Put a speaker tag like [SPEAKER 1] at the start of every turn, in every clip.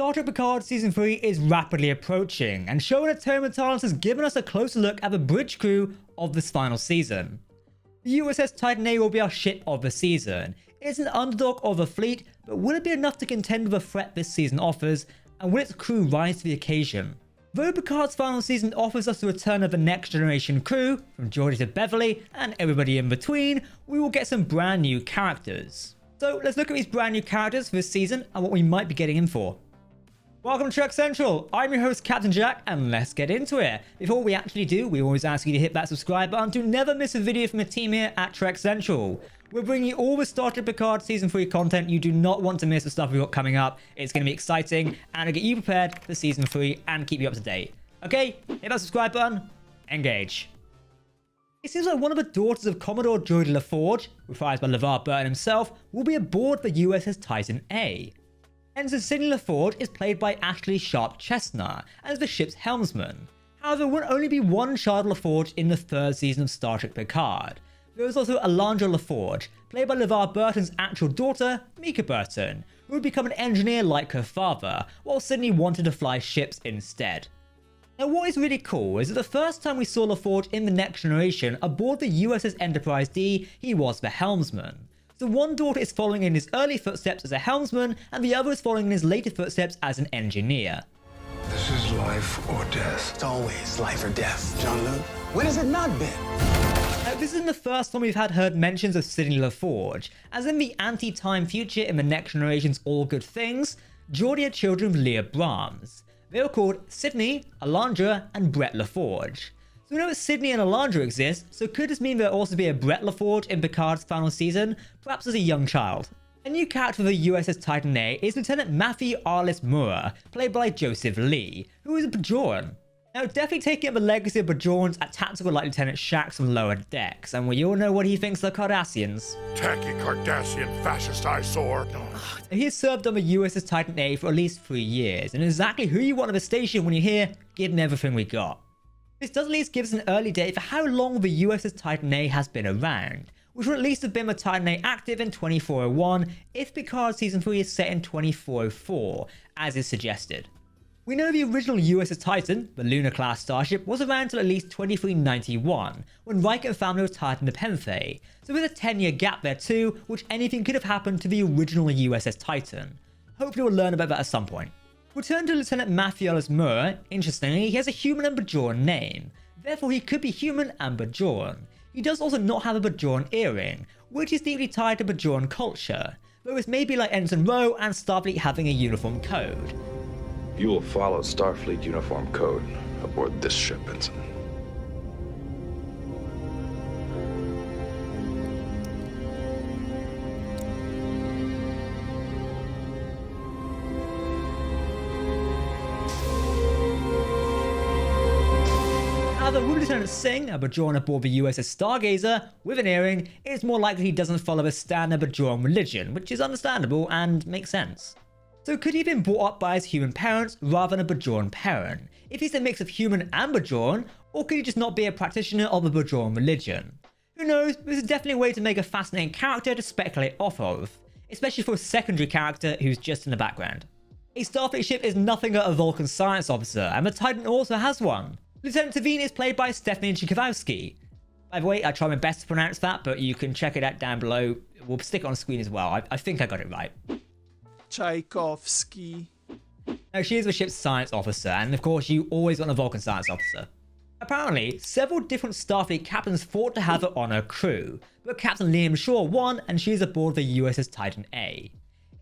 [SPEAKER 1] Star Trek Picard Season 3 is rapidly approaching, and showrunner Terry Matalas has given us a closer look at the bridge crew of this final season. The U.S.S. Titan A will be our ship of the season. It's an underdog of the fleet, but will it be enough to contend with the threat this season offers, and will its crew rise to the occasion? Though Picard's final season offers us the return of the next generation crew, from Geordi to Beverly, and everybody in between, we will get some brand new characters. So let's look at these brand new characters for this season and what we might be getting in for. Welcome to Trek Central, I'm your host Captain Jack, and let's get into it. Before we actually do, we always ask you to hit that subscribe button to never miss a video from the team here at Trek Central. We're bringing you all the Star Trek Picard Season 3 content. You do not want to miss the stuff we've got coming up. It's going to be exciting, and to get you prepared for Season 3 and keep you up to date. Okay, hit that subscribe button, engage. It seems like one of the daughters of Commodore Sidney La Forge, reprised by LeVar Burton himself, will be aboard the U.S.S. Titan A. Ensign Sidney La Forge is played by Ashley Sharp Chestnut as the ship's helmsman. However, there will only be one child La Forge in the third season of Star Trek Picard. There is also Alondra La Forge, played by LeVar Burton's actual daughter, Mika Burton, who would become an engineer like her father, while Sidney wanted to fly ships instead. Now, what is really cool is that the first time we saw La Forge in The Next Generation aboard the USS Enterprise D, he was the helmsman. So one daughter is following in his early footsteps as a helmsman, and the other is following in his later footsteps as an engineer.
[SPEAKER 2] This is life or death.
[SPEAKER 3] It's always life or death, John Luke. When has it not been?
[SPEAKER 1] Now, this isn't the first time we've heard mentions of Sidney La Forge, as in the anti-time future in The Next Generation's All Good Things, Geordi had children with Leah Brahms. They were called Sidney, Alondra, and Brett La Forge. So we know that Sidney and Alondra exist, so could this mean there'll also be a Brett La Forge in Picard's final season, perhaps as a young child? A new character for the USS Titan A is Lieutenant Matthew Arliss Mura, played by Joseph Lee, who is a Bajoran. Now, definitely taking up the legacy of Bajorans at tactical like Lieutenant Shax from Lower Decks, and we all know what he thinks of the Cardassians.
[SPEAKER 2] Tacky Cardassian fascist eyesore.
[SPEAKER 1] He has served on the USS Titan A for at least 3 years, and exactly who you want of the station when you hear, given everything we got. This does at least give us an early date for how long the USS Titan A has been around, which would at least have been the Titan A active in 2401 if Picard Season 3 is set in 2404, as is suggested. We know the original USS Titan, the Luna-class starship, was around until at least 2391, when Riker and family retired in Nepenthe, so with a 10-year gap there too, which anything could have happened to the original USS Titan. Hopefully we'll learn about that at some point. Return to Lieutenant Matthew Arliss Mura, interestingly, he has a human and Bajoran name, therefore he could be human and Bajoran. He does also not have a Bajoran earring, which is deeply tied to Bajoran culture, though it's maybe like Ensign Rowe and Starfleet having a uniform code.
[SPEAKER 4] You will follow Starfleet uniform code aboard this ship, Ensign.
[SPEAKER 1] However, with Lieutenant Singh, a Bajoran aboard the USS Stargazer, with an earring, it's more likely he doesn't follow a standard Bajoran religion, which is understandable and makes sense. So could he have been brought up by his human parents rather than a Bajoran parent? If he's a mix of human and Bajoran, or could he just not be a practitioner of the Bajoran religion? Who knows, this is definitely a way to make a fascinating character to speculate off of, especially for a secondary character who's just in the background. A Starfleet ship is nothing but a Vulcan science officer, and the Titan also has one. Lieutenant Tavine is played by Stephanie Chikowski. By the way, I try my best to pronounce that, but you can check it out down below. We'll stick it on screen as well. I think I got it right.
[SPEAKER 5] Tchaikovsky.
[SPEAKER 1] Now, she is the ship's science officer, and of course, you always want a Vulcan science officer. Apparently, several different Starfleet captains fought to have her on her crew, but Captain Liam Shaw won, and she is aboard the USS Titan A.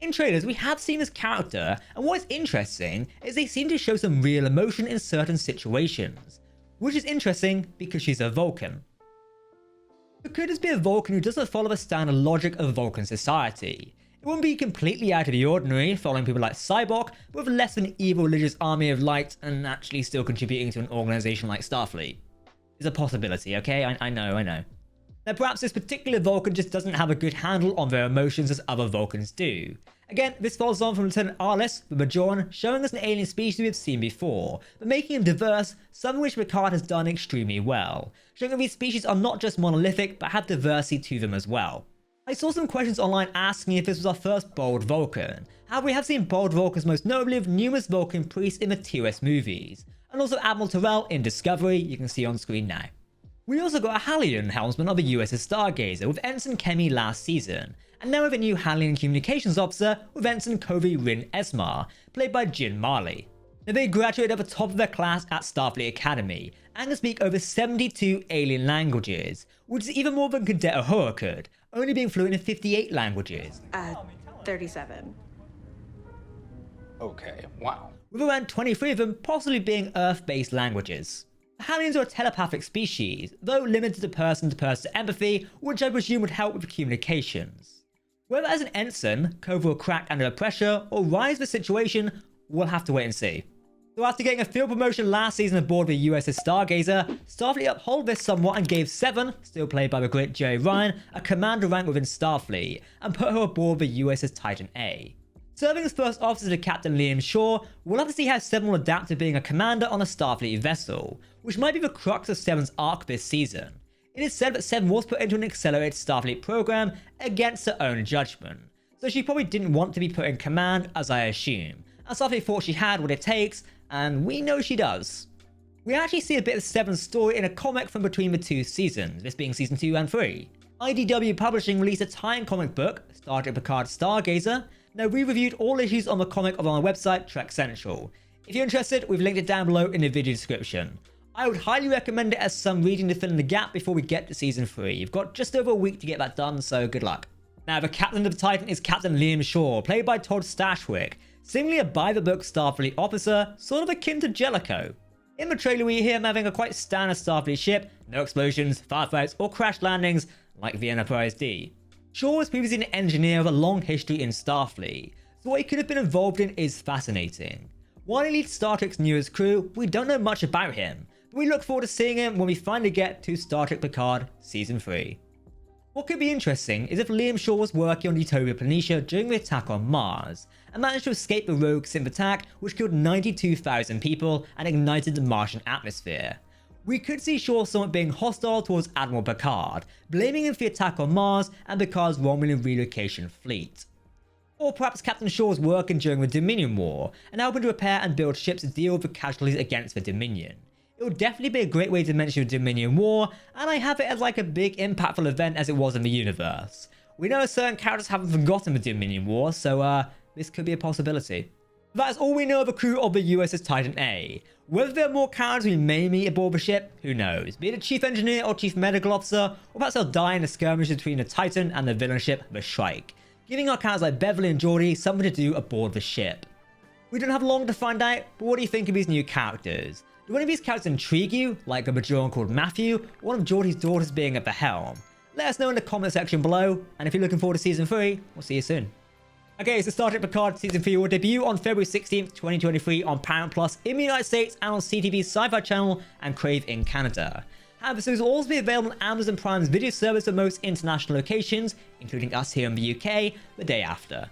[SPEAKER 1] In trailers, we have seen this character, and what is interesting is they seem to show some real emotion in certain situations, which is interesting because she's a Vulcan. But could this be a Vulcan who doesn't follow the standard logic of Vulcan society? It wouldn't be completely out of the ordinary, following people like Cybok, but with less of an evil religious army of light and actually still contributing to an organization like Starfleet. It's a possibility, okay? I know. Now perhaps this particular Vulcan just doesn't have a good handle on their emotions as other Vulcans do. Again, this follows on from Lieutenant Arliss, the Bajoran, showing us an alien species we've seen before, but making him diverse, something which Picard has done extremely well, showing that these species are not just monolithic, but have diversity to them as well. I saw some questions online asking if this was our first bold Vulcan. However, we have seen bold Vulcans most notably with numerous Vulcan priests in the TOS movies, and also Admiral Terrell in Discovery, you can see on screen now. We also got a Hallian helmsman of the U.S.S Stargazer with Ensign Kemi last season, and now we have a new Hallian communications officer with Ensign Kovi Rin Esmar, played by Jin Marley. Now, they graduated at the top of their class at Starfleet Academy and can speak over 72 alien languages, which is even more than Cadet Uhura could, only being fluent in 58 languages.
[SPEAKER 5] 37.
[SPEAKER 3] Okay, wow.
[SPEAKER 1] With around 23 of them possibly being Earth-based languages. The Hallians are a telepathic species, though limited to person-to-person empathy, which I presume would help with communications. Whether as an ensign, Kova will crack under the pressure or rise the situation, we'll have to wait and see. So after getting a field promotion last season aboard the U.S.S Stargazer, Starfleet upheld this somewhat and gave Seven, still played by the great Jerry Ryan, a commander rank within Starfleet, and put her aboard the U.S.S Titan A. Serving as first officer to Captain Liam Shaw, we'll have to see how Seven will adapt to being a commander on a Starfleet vessel, which might be the crux of Seven's arc this season. It is said that Seven was put into an accelerated Starfleet program against her own judgment, so she probably didn't want to be put in command, as I assume, and Starfleet thought she had what it takes, and we know she does. We actually see a bit of Seven's story in a comic from between the two seasons, this being season 2 and 3. IDW Publishing released a tie-in comic book, Star Trek Picard Stargazer. Now, we reviewed all issues on the comic on our website, Trek Central. If you're interested, we've linked it down below in the video description. I would highly recommend it as some reading to fill in the gap before we get to season 3. You've got just over a week to get that done, so good luck. Now, the captain of the Titan is Captain Liam Shaw, played by Todd Stashwick, seemingly a by-the-book Starfleet officer, sort of akin to Jellicoe. In the trailer, we hear him having a quite standard Starfleet ship, no explosions, firefights, or crash landings like the Enterprise D. Shaw was previously an engineer with a long history in Starfleet, so what he could have been involved in is fascinating. While he leads Star Trek's newest crew, we don't know much about him, but we look forward to seeing him when we finally get to Star Trek Picard Season 3. What could be interesting is if Liam Shaw was working on Utopia Planitia during the attack on Mars, and managed to escape the rogue Synth attack which killed 92,000 people and ignited the Martian atmosphere. We could see Shaw somewhat being hostile towards Admiral Picard, blaming him for the attack on Mars and Picard's Romulan relocation fleet. Or perhaps Captain Shaw was working during the Dominion War, and helping to repair and build ships to deal with the casualties against the Dominion. It would definitely be a great way to mention the Dominion War, and I have it as like a big impactful event as it was in the universe. We know certain characters haven't forgotten the Dominion War, so this could be a possibility. That is all we know of the crew of the U.S.S Titan A. Whether there are more characters we may meet aboard the ship, who knows? Be it a chief engineer or chief medical officer, or perhaps they'll die in a skirmish between the Titan and the villain ship, the Shrike, giving our characters like Beverly and Geordi something to do aboard the ship. We don't have long to find out, but what do you think of these new characters? Do any of these characters intrigue you, like a Bajoran called Matthew, or one of Geordi's daughters being at the helm? Let us know in the comment section below, and if you're looking forward to Season 3, we'll see you soon. Okay, so Star Trek Picard Season 3 will debut on February 16th, 2023 on Paramount Plus in the United States and on CTV's Sci-Fi Channel and Crave in Canada. However, this will also be available on Amazon Prime's video service for most international locations, including us here in the UK, the day after.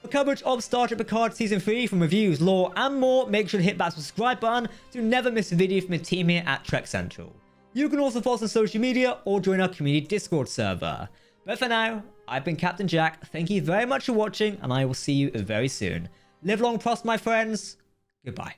[SPEAKER 1] For coverage of Star Trek Picard Season 3 from reviews, lore, and more, make sure to hit that subscribe button to never miss a video from the team here at Trek Central. You can also follow us on social media or join our community Discord server. But for now, I've been Captain Jack, thank you very much for watching, and I will see you very soon. Live long, prosper, my friends. Goodbye.